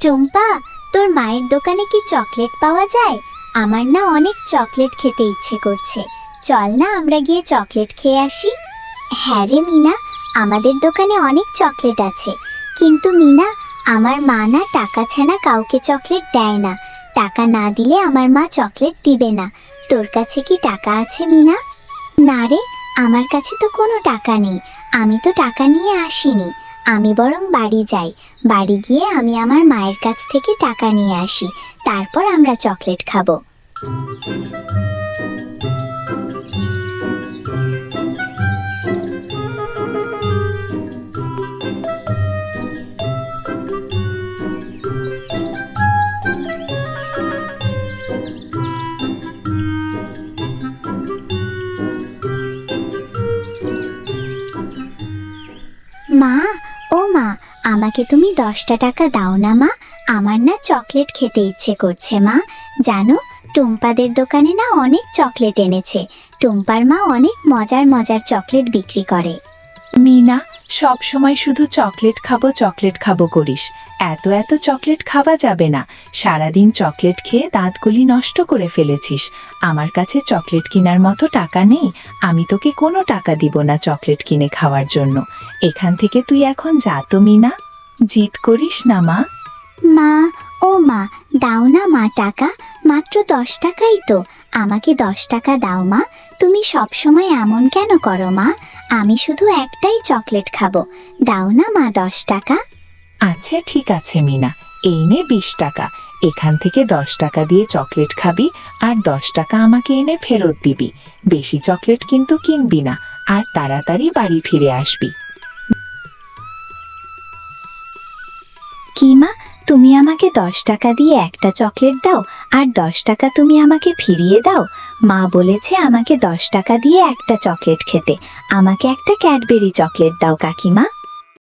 টুম্পা, তোর মায়ের দোকানে কি চকলেট পাওয়া যায়? আমার না অনেক চকলেট খেতে ইচ্ছে করছে। চল না আমরা গিয়ে চকলেট খেয়ে আসি। হ্যাঁ রে মিনা, আমাদের দোকানে অনেক চকলেট আছে, কিন্তু মিনা, আমার মা না টাকা ছাড়া কাউকে চকলেট দেয় না। টাকা না দিলে আমার মা চকলেট দিবে না। তোর কাছে কি টাকা আছে মিনা? না রে, আমার কাছে তো কোনো টাকা নেই। আমি তো টাকা নিয়ে আসিনি। আমি বরং বাড়ি যাই, বাড়ি গিয়ে আমি আমার মায়ের কাছ থেকে টাকা নিয়ে আসি, তারপর আমরা চকলেট খাবো। মা, ও মা, আমাকে তুমি 10টা টাকা দাও না মা। আমার না চকলেট খেতে ইচ্ছে করছে মা। জানো, টুম্পাদের দোকানে না অনেক চকলেট এনেছে। টুম্পার মা অনেক মজার মজার চকলেট বিক্রি করে। মিনা, সব সময় শুধু চকলেট খাবো করিস। এত এত চকলেট খাওয়া যাবে না। সারাদিন চকলেট খেয়ে দাঁতগুলি নষ্ট করে ফেলেছিস। আমার কাছে চকলেট কেনার মতো টাকা নেই। আমি তোকে কোনো টাকা দিব না চকলেট কিনে খাওয়ার জন্য। এখান থেকে তুই এখন যা তো মিনা, জিদ করিস না মা। মা, ও মা, দাও না মা টাকা। মাত্র 10 টাকাই তো। আমাকে 10 টাকা দাও মা। তুমি সব সময় এমন কেন করো মা? আমি শুধু একটাই চকলেট খাবো। দাও না মা 10 টাকা। আচ্ছা ঠিক আছে মিনা, এই নে 20 টাকা। এখান থেকে 10 টাকা দিয়ে চকলেট খাবি, আর 10 টাকা আমাকে এনে ফেরত দিবি। বেশি চকলেট কিন্তু কিনবি না, আর তাড়াতাড়ি বাড়ি ফিরে আসবি। কি মা, তুমি আমাকে 10 টাকা দিয়ে একটা চকলেট দাও, আর 10 টাকা তুমি আমাকে ফিরিয়ে দাও? মা বলেছে আমাকে 10 টাকা দিয়ে একটা চকলেট খেতে। আমাকে একটা ক্যাডবেরি চকলেট দাও কাকিমা।